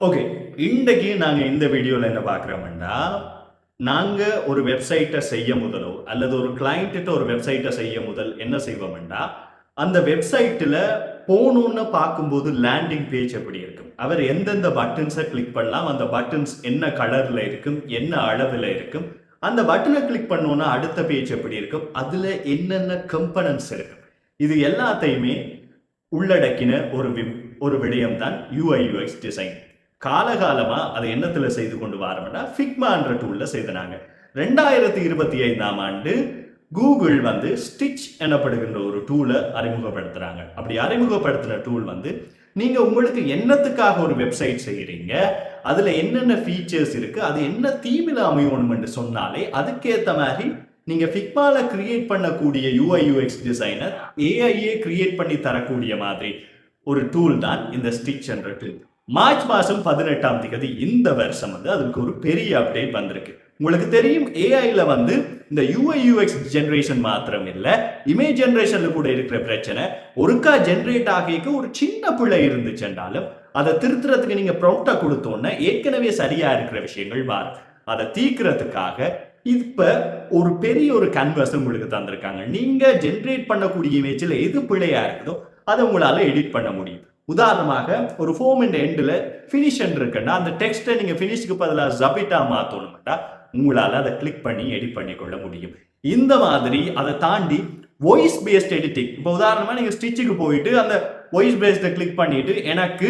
Okay. இன்றைக்கு நாங்க இந்த வீடியோல என்ன பார்க்குறோம்னா, நாங்க ஒரு வெப்சைட்ட செய்ய முதலோ, அல்லது ஒரு கிளையன்ட்ட ஒரு வெப்சைட்ட செய்ய முதல் என்ன செய்வோம்னா, அந்த வெப்சைட்ல போணும்னு பார்க்கும்போது லேண்டிங் பேஜ் எப்படி இருக்கும்? அவர் எந்தெந்த பட்டன்ஸ கிளிக் பண்ணலாம்? அந்த பட்டன்ஸ் என்ன கலர்ல இருக்கும்? என்ன அளவுல இருக்கும்? அந்த பட்டன கிளிக் பண்ணோம்னா அடுத்த பேஜ் எப்படி இருக்கும்? அதுல என்னென்ன கம்போனன்ட்ஸ் இருக்கும்? இது எல்லாத்தையுமே உள்ளடக்கின ஒரு விடயம் தான் UI UX டிசைன். காலகாலமா அதை என்னத்துல செய்து கொண்டு வரோம்னா ஃபிக்மான்ற டூல்ல செய்தனாங்க. 2025ஆம் ஆண்டு கூகுள் வந்து ஸ்டிச் எனப்படுகின்ற ஒரு டூலை அறிமுகப்படுத்துறாங்க. அப்படி அறிமுகப்படுத்தின டூல் வந்து நீங்க உங்களுக்கு என்னத்துக்காக ஒரு வெப்சைட் செய்யறீங்க, அதுல என்னென்ன ஃபீச்சர்ஸ் இருக்கு, அது என்ன தீமில அமையணும்னு சொன்னாலே அதுக்கேத்த மாதிரி நீங்க ஃபிக்மால கிரியேட் பண்ணக்கூடிய UI UX டிசைனர் ஏஐயே கிரியேட் பண்ணி தரக்கூடிய மாதிரி ஒரு டூல் தான் இந்த ஸ்டிச் என்ற டூல். மார்ச் மாதம் 18ஆம் தேதி இந்த வருஷம் வந்து அதுக்கு ஒரு பெரிய அப்டேட் வந்திருக்கு. உங்களுக்கு தெரியும் ஏஐல வந்து இந்த UI UX ஜெனரேஷன் மாத்திரம் இல்ல, இமேஜ் ஜெனரேஷன்ல கூட இருக்கிற பிரச்சனை ஒருக்கா ஜெனரேட் ஆகிக்க ஒரு சின்ன பிழை இருந்துச்சுன்றாலும் அதை திருத்துறதுக்கு நீங்க ப்ராம்ப்டா கொடுத்தோன்னா ஏற்கனவே சரியா இருக்கிற விஷயங்கள் மாறும். அதை தீர்க்கிறதுக்காக இப்ப ஒரு பெரிய ஒரு கேன்வாஸ் உங்களுக்கு தந்திருக்காங்க. நீங்க ஜெனரேட் பண்ணக்கூடிய இமேஜ்ல எது பிழையா இருக்குதோ அதை உங்களால எடிட் பண்ண முடியும். உதாரணமாக ஒரு ஃபோம் இந்த எண்டில் ஃபினிஷ் இருக்குன்னா அந்த டெக்ஸ்ட்டை நீங்கள் ஃபினிஷ்க்கு பதிலாக ஜபிட்டா மாற்றணும்ட்டா உங்களால் அதை கிளிக் பண்ணி எடிட் பண்ணிக்கொள்ள முடியும். இந்த மாதிரி அதை தாண்டி வாய்ஸ் பேஸ்ட் எடிட்டிங், இப்போ உதாரணமாக நீங்கள் ஸ்டிச்சுக்கு போயிட்டு அந்த வாய்ஸ் பேஸ்டை கிளிக் பண்ணிட்டு எனக்கு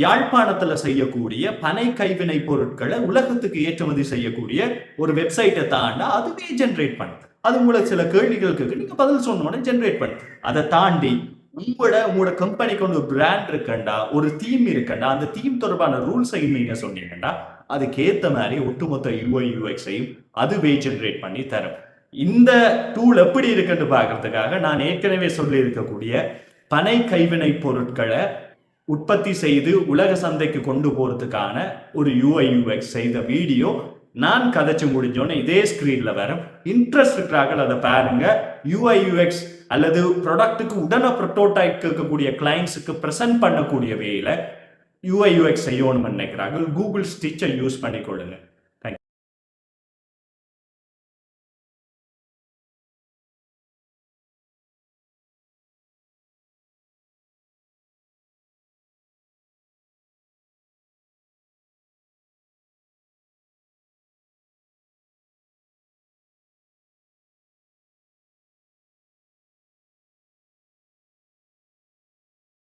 யாழ்ப்பாணத்தில் செய்யக்கூடிய பனை கைவினை பொருட்களை உலகத்துக்கு ஏற்றுமதி செய்யக்கூடிய ஒரு வெப்சைட்டை தாண்டா அதுவே ஜென்ரேட் பண்ணுது. அது உங்களுக்கு சில கேள்விகளுக்கு நீங்கள் பதில் சொன்னோடனே ஜென்ரேட் பண்ணுது. அதை தாண்டி உங்களோட கம்பெனிக்கு ஒரு பிராண்ட் இருக்கண்டா, ஒரு தீம் இருக்கண்டா, அந்த தீம் தொடர்பான ரூல்ஸை நீங்க சொன்னீங்கன்னா அதுக்கேற்ற மாதிரி ஒட்டுமொத்த UI UX-ஐயும் அதுவே ஜென்ரேட் பண்ணி தரும். இந்த டூல் எப்படி இருக்குன்னு பார்க்கறதுக்காக நான் ஏற்கனவே சொல்லி இருக்கக்கூடிய பனை கைவினை பொருட்களை உற்பத்தி செய்து உலக சந்தைக்கு கொண்டு போறதுக்கான ஒரு UI UX செய்த வீடியோ நான் கதைச்சு முடிஞ்சோன்னே இதே ஸ்கிரீன்ல வரும். இன்ட்ரெஸ்ட் இருக்கிறார்கள் அதை பாருங்க. UI UX அல்லது ப்ராடக்ட்டுக்கு உடனே ப்ரோட்டோடைப் கேட்கக்கூடிய கிளைண்ட்ஸுக்கு ப்ரெசென்ட் பண்ணக்கூடிய வேலை UI UX செய்யணும்னு நினைக்கிறார்கள். கூகுள் ஸ்டிச்சை யூஸ் பண்ணிக்கொள்ளுங்க.